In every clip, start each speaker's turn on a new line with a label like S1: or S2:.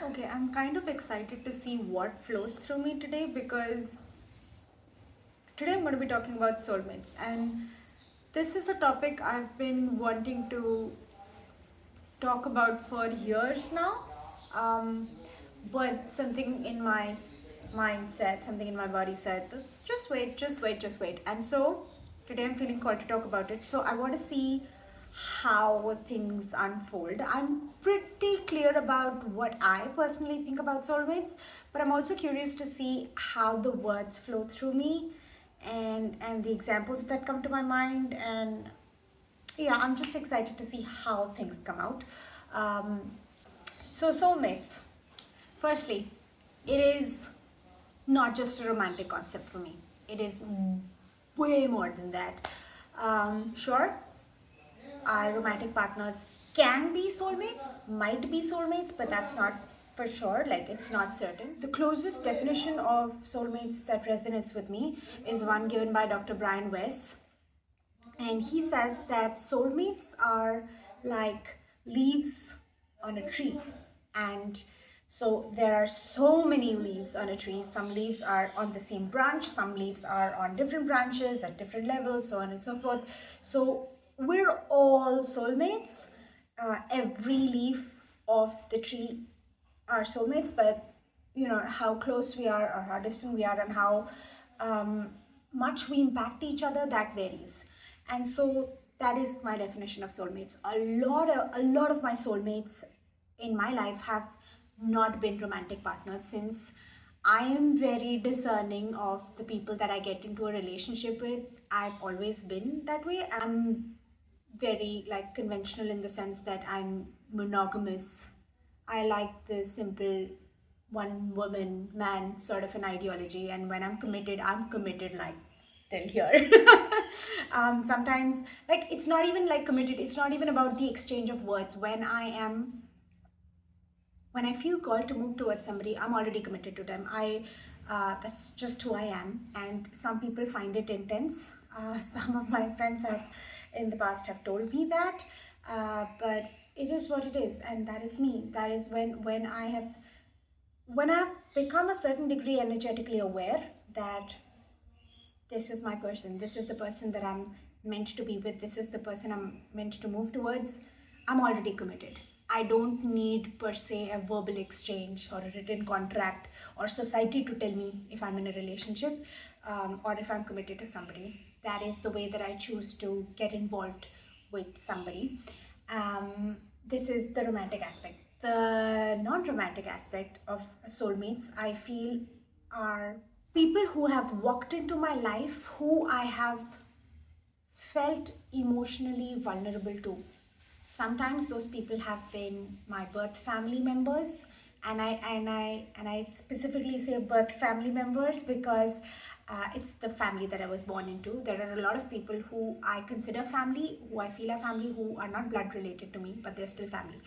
S1: Okay, I'm kind of excited to see what flows through me today because today I'm going to be talking about soulmates, and this is a topic I've been wanting to talk about for years now. Um, but something in my mind said, something in my body said, just wait, just wait, just wait. And so today I'm feeling called to talk about it. So I want to see how things unfold. I'm pretty clear about what I personally think about soulmates, but I'm also curious to see how the words flow through me and the examples that come to my mind, and yeah, I'm just excited to see how things come out. Um, so, soulmates. Firstly, it is not just a romantic concept for me, it is way more than that. Sure, our romantic partners can be soulmates, might be soulmates, but that's not for sure, like it's not certain. The closest definition of soulmates that resonates with me is one given by Dr. Brian Weiss, and he says that soulmates are like leaves on a tree. And so there are so many leaves on a tree. Some leaves are on the same branch, some leaves are on different branches at different levels, so on and so forth. So we're all soulmates. Every leaf of the tree are soulmates, but you know how close we are or how distant we are and how um, much we impact each other, that varies. And so that is my definition of soulmates. A lot of my soulmates in my life have not been romantic partners, since I am very discerning of the people that I get into a relationship with. I've always been that way. I'm very like conventional in the sense that I'm monogamous. I like the simple one woman man sort of an ideology, and when I'm committed like till here. Sometimes like it's not even like committed, it's not even about the exchange of words. When I feel called to move towards somebody, I'm already committed to them. That's just who I am. And some people find it intense. Some of my friends have, in the past, have told me that. But it is what it is, and that is me. That is when I've become a certain degree energetically aware that this is my person, this is the person that I'm meant to be with, this is the person I'm meant to move towards, I'm already committed. I don't need per se a verbal exchange or a written contract or society to tell me if I'm in a relationship, or if I'm committed to somebody. That is the way that I choose to get involved with somebody. This is the romantic aspect. The non-romantic aspect of soulmates, I feel, are people who have walked into my life who I have felt emotionally vulnerable to. Sometimes those people have been my birth family members, and I specifically say birth family members because it's the family that I was born into. There are a lot of people who I consider family, who I feel are family, who are not blood related to me, but they're still family.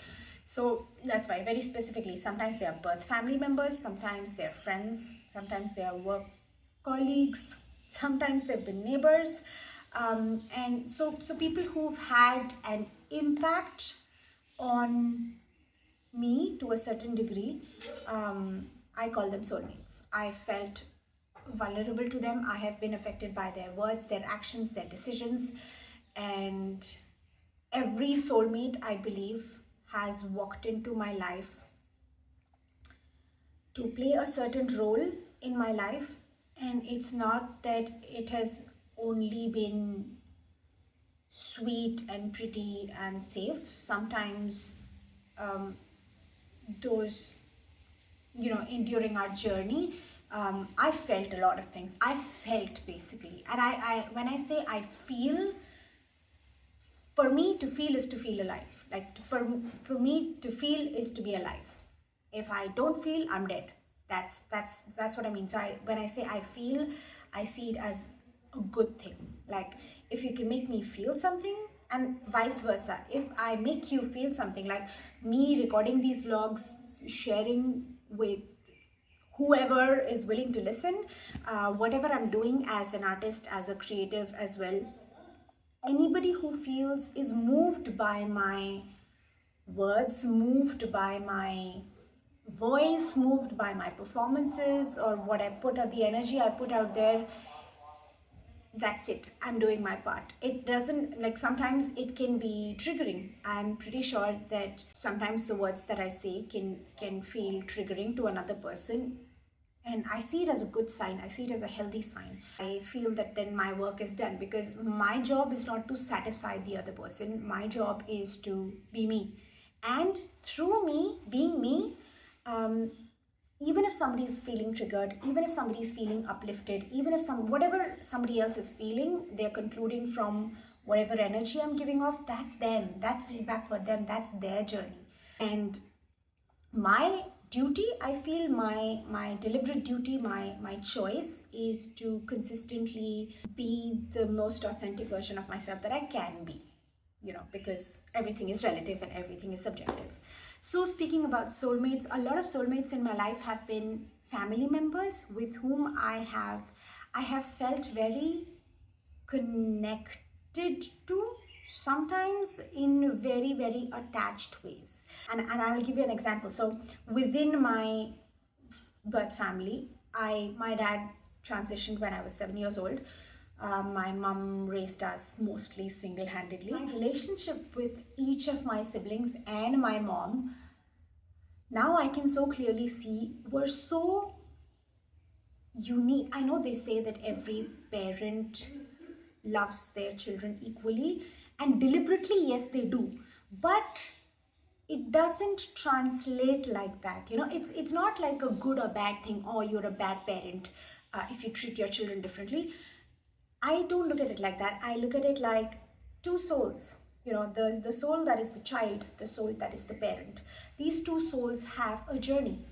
S1: So that's why, very specifically, sometimes they are birth family members, sometimes they're friends, sometimes they are work colleagues, sometimes they've been neighbors. And so people who've had an impact on me to a certain degree, I call them soulmates. I felt vulnerable to them. I have been affected by their words, their actions, their decisions. And every soulmate, I believe, has walked into my life to play a certain role in my life. And it's not that it has only been sweet and pretty and safe. Sometimes those, during our journey, I felt a lot of things. I felt basically, and I when I say I feel, for me to feel is to feel alive. Like for me to feel is to be alive. If I don't feel, I'm dead. That's what I mean. So when I say I feel, I see it as a good thing. Like if you can make me feel something, and vice versa, if I make you feel something, like me recording these vlogs, sharing with whoever is willing to listen, whatever I'm doing as an artist, as a creative as well, anybody who feels is moved by my words, moved by my voice, moved by my performances or what I put out, the energy I put out there, that's it. I'm doing my part. It doesn't, like, sometimes it can be triggering. I'm pretty sure that sometimes the words that I say can feel triggering to another person, and I see it as a good sign. I see it as a healthy sign. I feel that then my work is done, because my job is not to satisfy the other person. My job is to be me, and through me being me, um, even if somebody is feeling triggered, even if somebody is feeling uplifted, even if whatever somebody else is feeling, they're concluding from whatever energy I'm giving off, that's them. That's feedback for them. That's their journey. And my duty, I feel my deliberate duty, my choice is to consistently be the most authentic version of myself that I can be, because everything is relative and everything is subjective. So speaking about soulmates, a lot of soulmates in my life have been family members with whom I have felt very connected to, sometimes in very, very attached ways. And I'll give you an example. So within my birth family, my dad transitioned when I was 7 years old. My mom raised us mostly single-handedly. My relationship with each of my siblings and my mom, now I can so clearly see, were so unique. I know they say that every parent loves their children equally, and deliberately, yes, they do, but it doesn't translate like that. It's not like a good or bad thing, or you're a bad parent if you treat your children differently. I don't look at it like that. I look at it like two souls. The soul that is the child, the soul that is the parent. These two souls have a journey.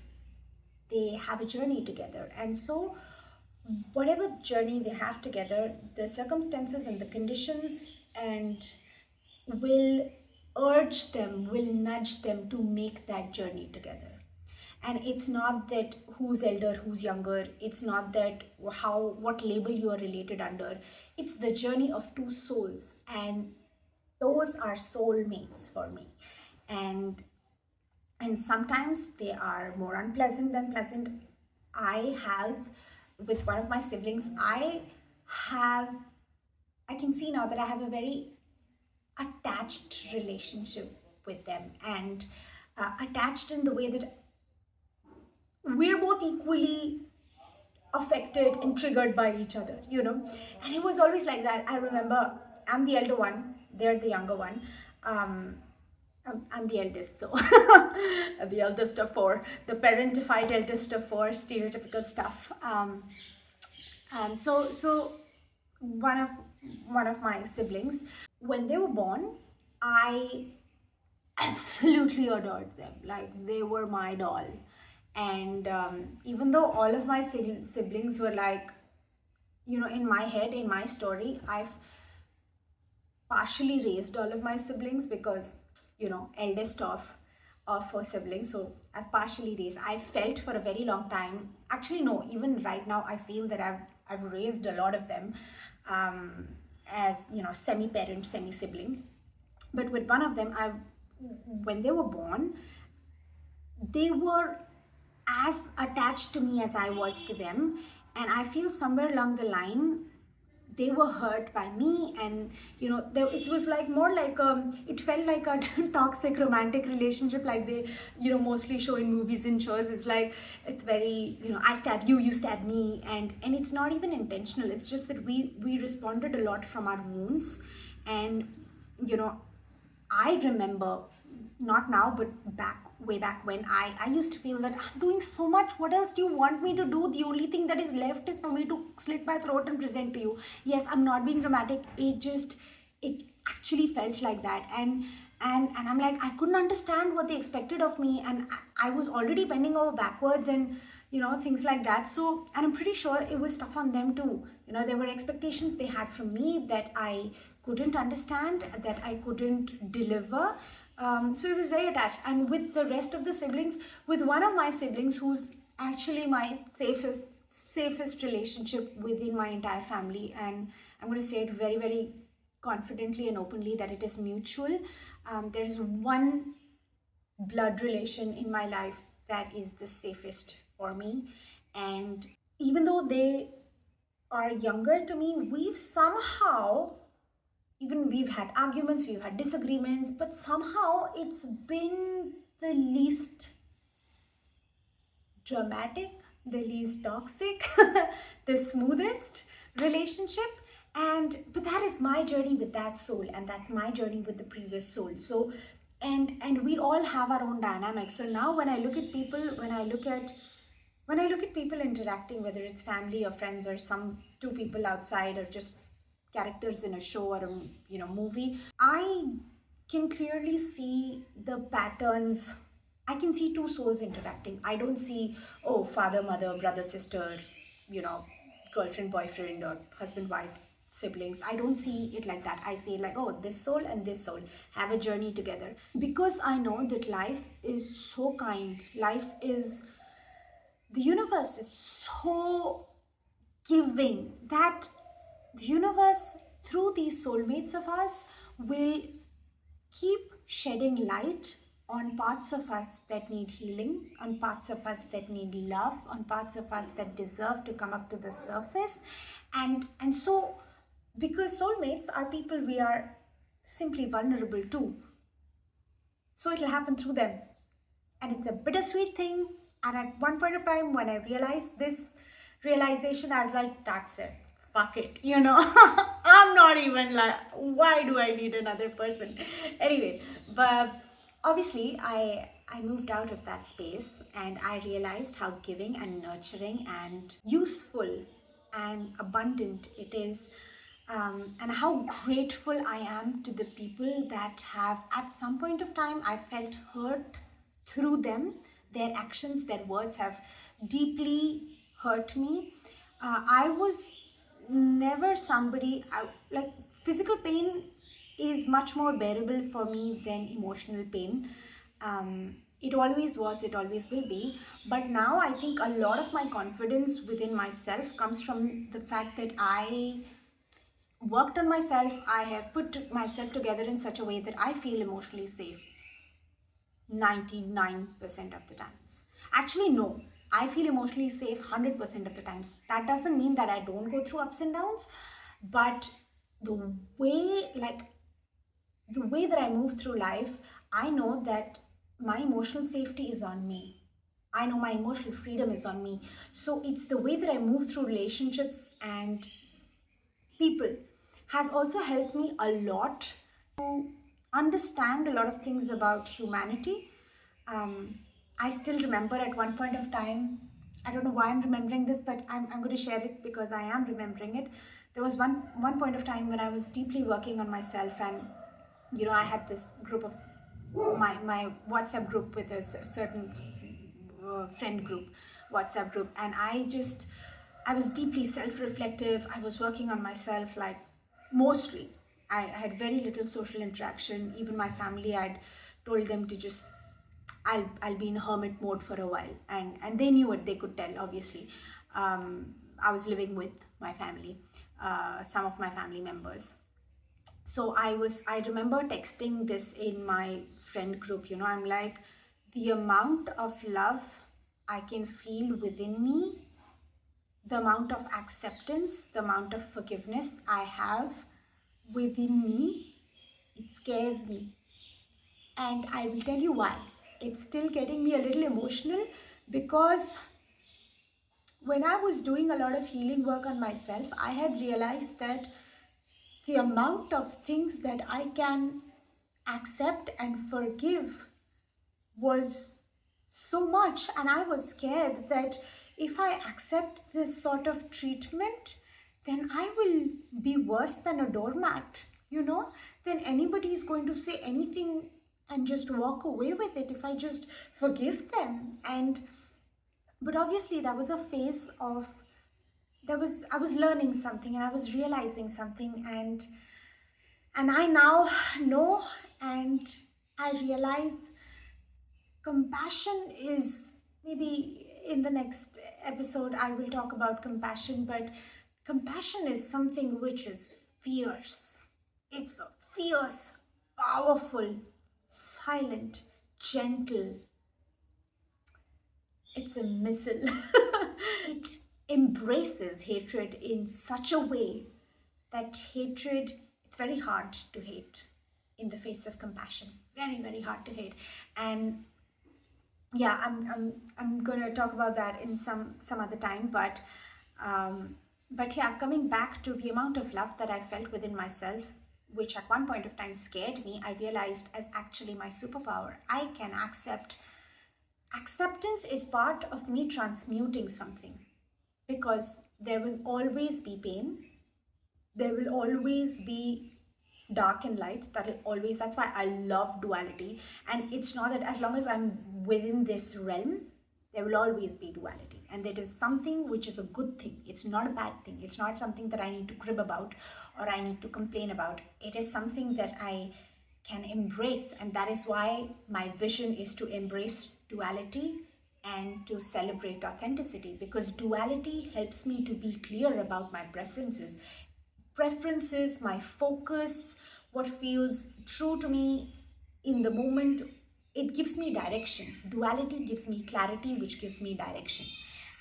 S1: They have a journey together. And so whatever journey they have together, the circumstances and the conditions and will urge them, will nudge them to make that journey together. And it's not that who's elder, who's younger. It's not that what label you are related under. It's the journey of two souls, and those are soulmates for me. And sometimes they are more unpleasant than pleasant. I have, with one of my siblings, I can see now that I have a very attached relationship with them, and attached in the way that we're both equally affected and triggered by each other, and it was always like that. I remember, I'm the elder one, they're the younger one. I'm the eldest, so the eldest of four, the parentified eldest of four, stereotypical stuff. So one of my siblings, when they were born, I absolutely adored them. Like, they were my doll. And even though all of my siblings were like, in my head, in my story, I've partially raised all of my siblings because, eldest of four siblings. So I've partially raised. I felt for a very long time, actually no, even right now, I feel that I've raised a lot of them as, semi-parent, semi-sibling. But with one of them, when they were born, they were as attached to me as I was to them. And I feel somewhere along the line, they were hurt by me. And, it was like more like, it felt like a toxic romantic relationship, like they, mostly show in movies and shows. It's like, it's very, I stab you, you stab me. And it's not even intentional. It's just that we responded a lot from our wounds. And, I remember, not now, but way back when, I used to feel that I'm doing so much. What else do you want me to do? The only thing that is left is for me to slit my throat and present to you. Yes, I'm not being dramatic. It actually felt like that. And I'm like, I couldn't understand what they expected of me. And I was already bending over backwards and, things like that. So, and I'm pretty sure it was tough on them too. There were expectations they had from me that I couldn't understand, that I couldn't deliver. So it was very attached. And with the rest of the siblings, with one of my siblings, who's actually my safest relationship within my entire family, and I'm going to say it very, very confidently and openly that it is mutual. There is one blood relation in my life that is the safest for me. And even though they are younger to me, we've had arguments, we've had disagreements, but somehow it's been the least dramatic, the least toxic, the smoothest relationship. But that is my journey with that soul, and that's my journey with the previous soul. So and we all have our own dynamics. So now when I look at people, when I look at people interacting, whether it's family or friends or some two people outside or just characters in a show or a movie, I can clearly see the patterns. I can see two souls interacting. I don't see, oh, father, mother, brother, sister, you know, girlfriend, boyfriend, or husband, wife, siblings. I don't see it like that. I see it like, oh, this soul and this soul have a journey together. Because I know that life is so kind. The universe is so giving that the universe, through these soulmates of us, will keep shedding light on parts of us that need healing, on parts of us that need love, on parts of us that deserve to come up to the surface. And so, because soulmates are people we are simply vulnerable to, so it'll happen through them. And it's a bittersweet thing. And at one point of time, when I realized this realization, I was like, that's it. Fuck it. I'm not even like, why do I need another person? Anyway, but obviously, I moved out of that space and I realized how giving and nurturing and useful and abundant it is. And how grateful I am to the people that have, at some point of time, I felt hurt through them. Their actions, their words have deeply hurt me. I was never somebody, like, physical pain is much more bearable for me than emotional pain. It always was, it always will be. But now I think a lot of my confidence within myself comes from the fact that I worked on myself. I have put myself together in such a way that I feel emotionally safe 99% of the times. Actually, no, I feel emotionally safe 100% of the times. That doesn't mean that I don't go through ups and downs, but the way that I move through life, I know that my emotional safety is on me. I know my emotional freedom is on me. So it's the way that I move through relationships and people has also helped me a lot to understand a lot of things about humanity. I still remember at one point of time, I don't know why I'm remembering this, but I'm going to share it because I am remembering it. There was one point of time when I was deeply working on myself, and I had this group of my WhatsApp group with a certain friend group, WhatsApp group, and I was deeply self-reflective. I was working on myself, like, mostly. I had very little social interaction. Even my family, I'd told them to just, I'll be in hermit mode for a while, and they knew it. They could tell, obviously. I was living with my family, some of my family members. So I remember texting this in my friend group. I'm like, the amount of love I can feel within me, the amount of acceptance, the amount of forgiveness I have within me, it scares me. And I will tell you why. It's still getting me a little emotional, because when I was doing a lot of healing work on myself, I had realized that the amount of things that I can accept and forgive was so much, and I was scared that if I accept this sort of treatment, then I will be worse than a doormat, then anybody is going to say anything and just walk away with it if I just forgive them. But obviously that was a phase of, I was learning something and I was realizing something, and I now know, and I realize compassion is, maybe in the next episode I will talk about compassion, but compassion is something which is fierce. It's a fierce, powerful, silent, gentle, it's a missile. It embraces hatred in such a way that hatred, it's very hard to hate in the face of compassion. Very, very hard to hate. And yeah, I'm gonna talk about that in some other time, but yeah, coming back to the amount of love that I felt within myself, which at one point of time scared me, I realized as actually my superpower. I can accept. Acceptance is part of me transmuting something, because there will always be pain, there will always be dark and light. That will always, that's why I love duality. And it's not that as long as I'm within this realm, there will always be duality, and that is something which is a good thing. It's not a bad thing. It's not something that I need to crib about or I need to complain about. It is something that I can embrace, and that is why my vision is to embrace duality and to celebrate authenticity, because duality helps me to be clear about my preferences, my focus, what feels true to me in the moment. It gives me direction. Duality gives me clarity, which gives me direction.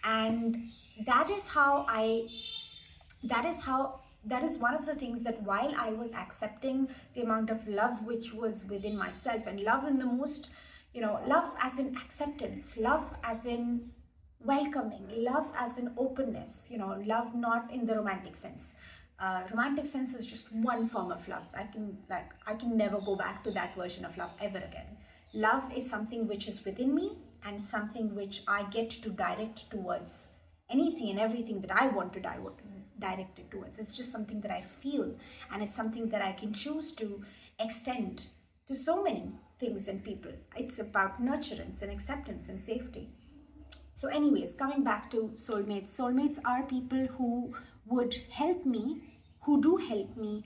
S1: And that is one of the things that while I was accepting the amount of love which was within myself, and love in the most, love as in acceptance, love as in welcoming, love as in openness, love not in the romantic sense. Romantic sense is just one form of love. I can never go back to that version of love ever again. Love is something which is within me, and something which I get to direct towards anything and everything that I want to direct it towards. It's just something that I feel, and it's something that I can choose to extend to so many things and people. It's about nurturance and acceptance and safety. So anyways, coming back to soulmates. Soulmates are people who would help me, who do help me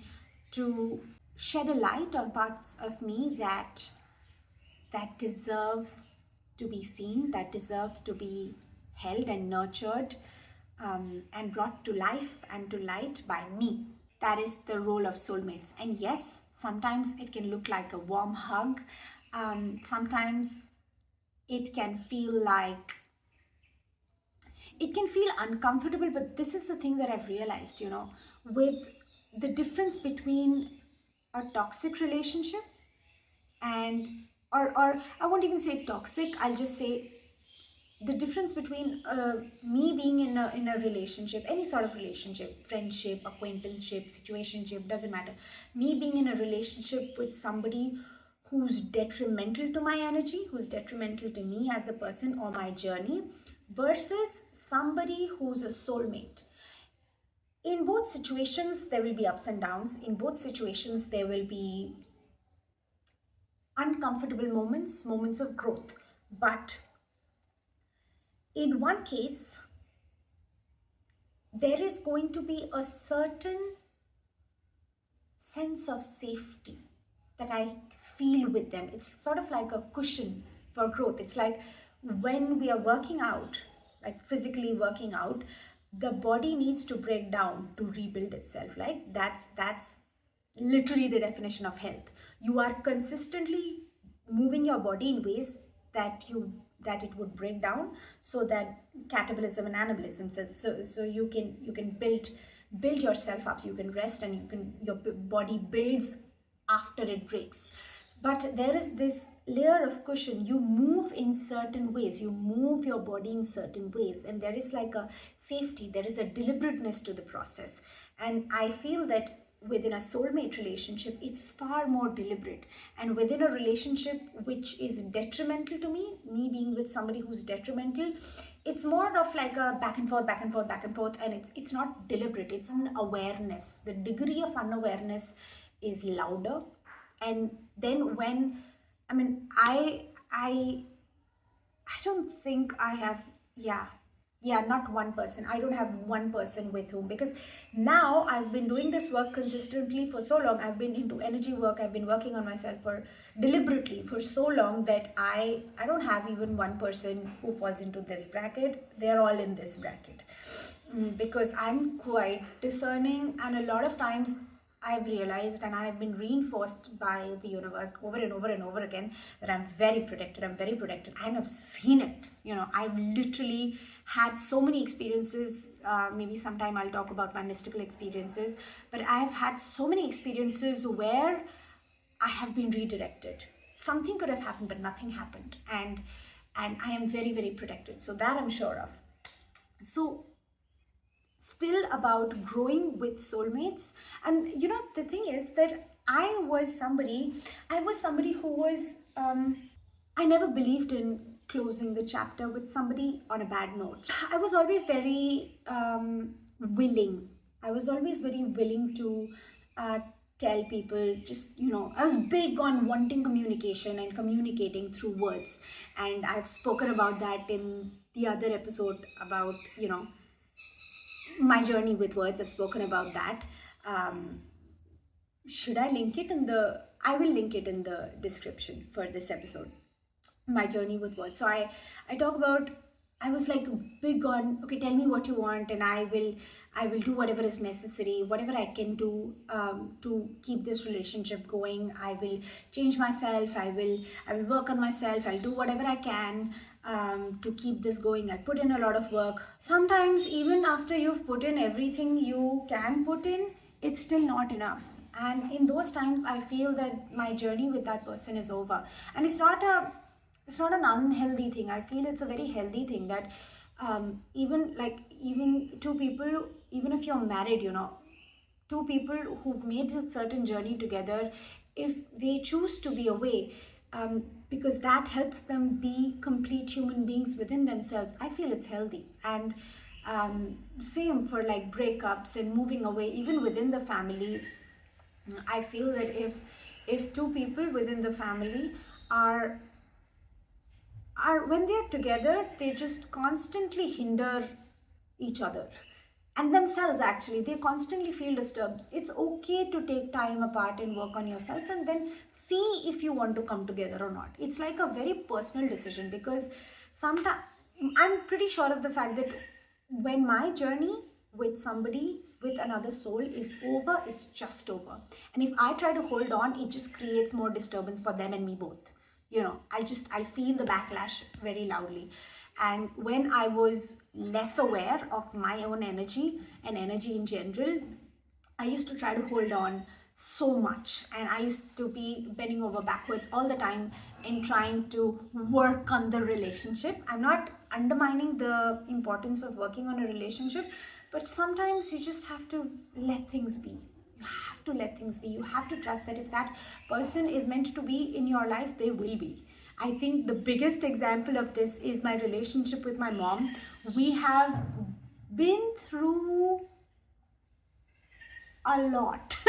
S1: to shed a light on parts of me that deserve to be seen, that deserve to be held and nurtured, and brought to life and to light by me. That is the role of soulmates. And yes, sometimes it can look like a warm hug. Sometimes it can feel uncomfortable, but this is the thing that I've realized, with the difference between a toxic relationship and, or I won't even say toxic, I'll just say the difference between me being in a relationship, any sort of relationship, friendship, acquaintanceship, situationship, doesn't matter. Me being in a relationship with somebody who's detrimental to my energy, who's detrimental to me as a person or my journey, versus somebody who's a soulmate. In both situations, there will be ups and downs. In both situations, there will be uncomfortable moments of growth. But in one case, there is going to be a certain sense of safety that I feel with them. It's sort of like a cushion for growth. It's like when we are working out, like physically working out, the body needs to break down to rebuild itself. Like that's literally the definition of health. You are consistently moving your body in ways that it would break down, so that catabolism and anabolism, so you can build yourself up, so you can rest, and your body builds after it breaks. But there is this layer of cushion. You move in certain ways, you move your body in certain ways, and there is like a safety, there is a deliberateness to the process. And I feel that within a soulmate relationship, it's far more deliberate. And within a relationship which is detrimental to me being with somebody who's detrimental, it's more of like a back and forth, and it's not deliberate. It's unawareness. The degree of unawareness is louder. And then when, I don't think I have, not one person. I don't have one person with whom, because now I've been doing this work consistently for so long. I've been into energy work. I've been working on myself deliberately for so long that I don't have even one person who falls into this bracket. They're all in this bracket, because I'm quite discerning, and a lot of times I've realized and I've been reinforced by the universe over and over and over again that I'm very protected. I'm very protected. And I've seen it. I've literally had so many experiences. Maybe sometime I'll talk about my mystical experiences. But I've had so many experiences where I have been redirected. Something could have happened, but nothing happened. And I am very, very protected. So that I'm sure of. So still about growing with soulmates. And the thing is that I was somebody who was I never believed in closing the chapter with somebody on a bad note. I was always very willing. I was always very willing to tell people, just, I was big on wanting communication and communicating through words. And I've spoken about that in the other episode about, my journey with words. I've spoken about that. Should I link it in the? I will link it in the description for this episode. My journey with words. So I talk about. I was like big on, okay, tell me what you want, and I will do whatever is necessary, whatever I can do to keep this relationship going. I will change myself. I will work on myself. I'll do whatever I can to keep this going. I'll put in a lot of work. Sometimes even after you've put in everything you can put in, it's still not enough. And in those times, I feel that my journey with that person is over. And it's not an unhealthy thing. I feel it's a very healthy thing that even two people, even if you're married, two people who've made a certain journey together, if they choose to be away, because that helps them be complete human beings within themselves, I feel it's healthy. And same for like breakups and moving away, even within the family. I feel that if two people within the family are when they're together, they just constantly hinder each other and themselves. Actually, they constantly feel disturbed. It's okay to take time apart and work on yourselves, and then see if you want to come together or not. It's like a very personal decision, because sometimes I'm pretty sure of the fact that when my journey with somebody, with another soul, is over, it's just over. And if I try to hold on, it just creates more disturbance for them and me both. I'll feel the backlash very loudly. And when I was less aware of my own energy and energy in general, I used to try to hold on so much, and I used to be bending over backwards all the time in trying to work on the relationship. I'm not undermining the importance of working on a relationship, but sometimes you just have to let things be. You have to let things be. You have to trust that if that person is meant to be in your life, they will be. I think the biggest example of this is my relationship with my mom. We have been through a lot.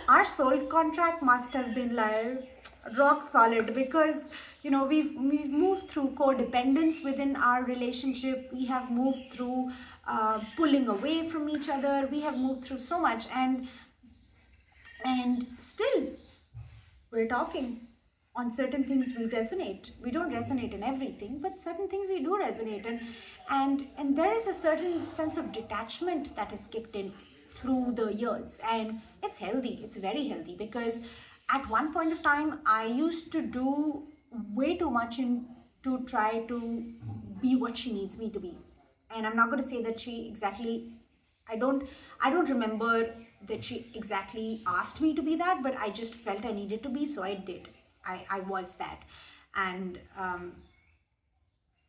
S1: Our soul contract must have been like rock solid, because we've moved through codependence within our relationship. We have moved through pulling away from each other. We have moved through so much, and still we're talking. On certain things we resonate. We don't resonate in everything, but certain things we do resonate. And there is a certain sense of detachment that is kicked in through the years, and it's healthy. It's very healthy, because at one point of time I used to do way too much to try to be what she needs me to be. And I'm not going to say that she exactly, I don't remember that she exactly asked me to be that, but I just felt I needed to be, so I did. I was that. And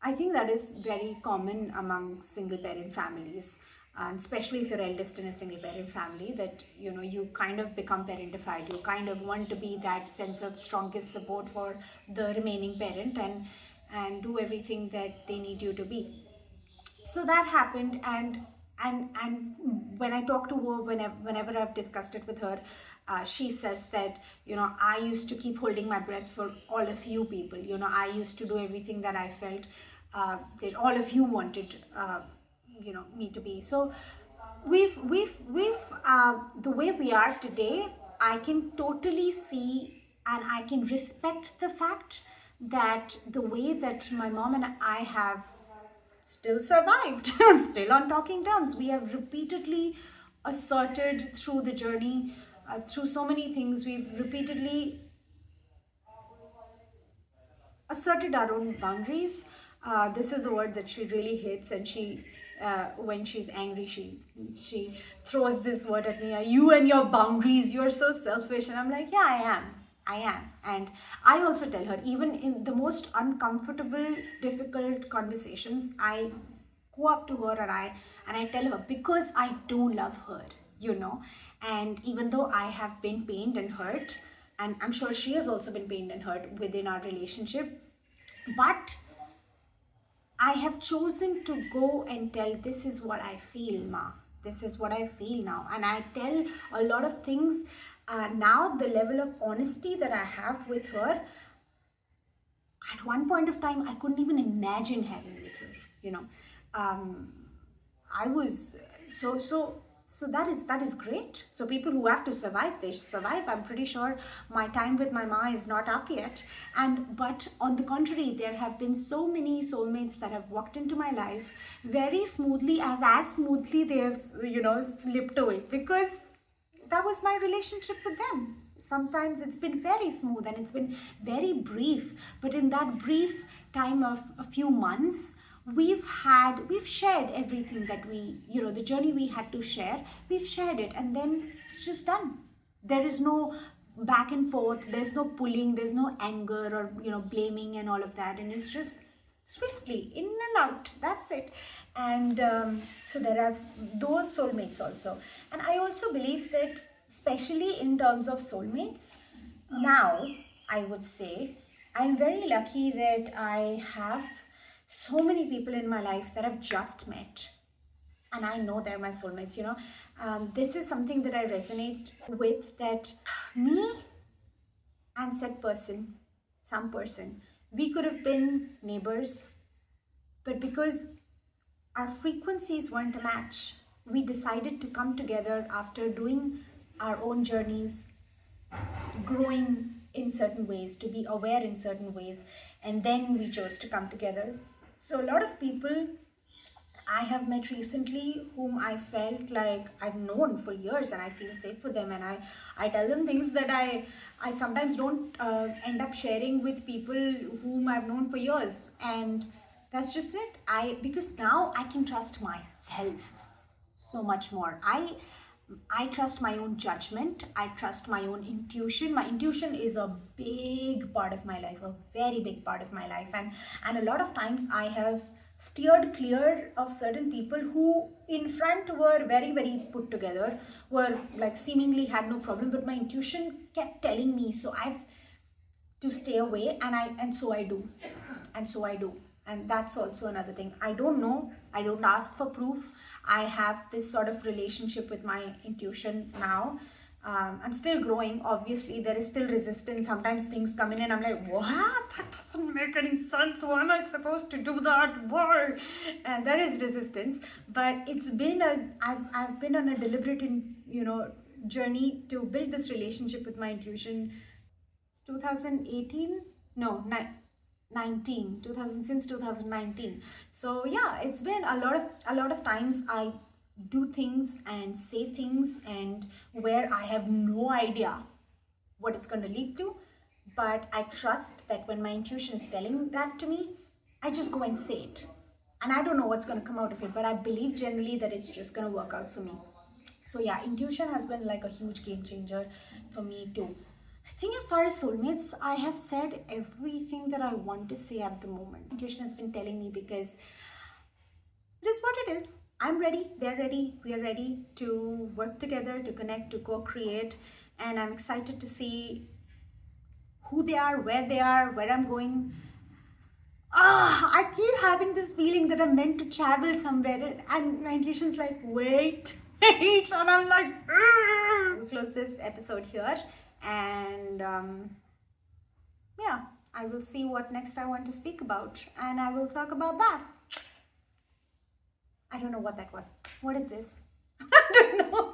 S1: I think that is very common among single parent families, and especially if you're eldest in a single parent family, that you kind of become parentified. You kind of want to be that sense of strongest support for the remaining parent, and do everything that they need you to be. So that happened. And when I talk to her, whenever I've discussed it with her, she says that I used to keep holding my breath for all of you people. I used to do everything that I felt that all of you wanted me to be. So we've the way we are today, I can totally see and I can respect the fact that the way that my mom and I have still survived, still on talking terms. We have repeatedly asserted through the journey, through so many things. We've repeatedly asserted our own boundaries. This is a word that she really hates, and when she's angry, she throws this word at me. You and your boundaries, you're so selfish. And I'm like, yeah, I am. And I also tell her, even in the most uncomfortable, difficult conversations, I go up to her and I tell her, because I do love her, and even though I have been pained and hurt, and I'm sure she has also been pained and hurt within our relationship, but I have chosen to go and tell, this is what I feel, Ma. This is what I feel now. And I tell a lot of things. Now, the level of honesty that I have with her, at one point of time, I couldn't even imagine having with her, I was so that is great. So people who have to survive, they survive. I'm pretty sure my time with my ma is not up yet. But on the contrary, there have been so many soulmates that have walked into my life very smoothly, as smoothly they have slipped away, because that was my relationship with them. Sometimes it's been very smooth and it's been very brief, but in that brief time of a few months, we've shared everything that the journey we had to share. We've shared it, and then it's just done. There is no back and forth, there's no pulling, there's no anger or blaming and all of that, and it's just swiftly in and out. That's it. And so there are those soulmates also. And I also believe that, especially in terms of soulmates, now I would say I'm very lucky that I have so many people in my life that I've just met, and I know they're my soulmates. This is something that I resonate with, that me and said person, some person, we could have been neighbors, but because our frequencies weren't a match, we decided to come together after doing our own journeys, growing in certain ways, to be aware in certain ways, and then we chose to come together. So a lot of people I have met recently whom I felt like I've known for years, and I feel safe with them, and I tell them things that I sometimes don't end up sharing with people whom I've known for years. And that's just it. Because now I can trust myself so much more. I trust my own judgment. I trust my own intuition. My intuition is a big part of my life, a very big part of my life. And a lot of times I have steered clear of certain people who in front were very, very put together, were like seemingly had no problem, but my intuition kept telling me, so I've to stay away, and so I do. And that's also another thing. I don't know. I don't ask for proof. I have this sort of relationship with my intuition now. I'm still growing. Obviously, there is still resistance. Sometimes things come in and I'm like, what? That doesn't make any sense. Why am I supposed to do that? Why? And there is resistance. But it's been I've been on a deliberate, journey to build this relationship with my intuition. 2018? No, 19 2000, since 2019. So yeah, it's been a lot of times I do things and say things and where I have no idea what it's going to lead to, but I trust that when my intuition is telling that to me, I just go and say it, and I don't know what's going to come out of it, but I believe generally that it's just going to work out for me. So yeah, intuition has been like a huge game changer for me too. I think as far as soulmates, I have said everything that I want to say at the moment. Intuition has been telling me, because it is what it is. I'm ready, they're ready, we are ready to work together, to connect, to co-create, and I'm excited to see who they are, where I'm going. I keep having this feeling that I'm meant to travel somewhere, and my intuition's like, wait, and I'm like, we'll close this episode here, and yeah, I will see what next I want to speak about, and I will talk about that. I don't know what that was. What is this? I don't know.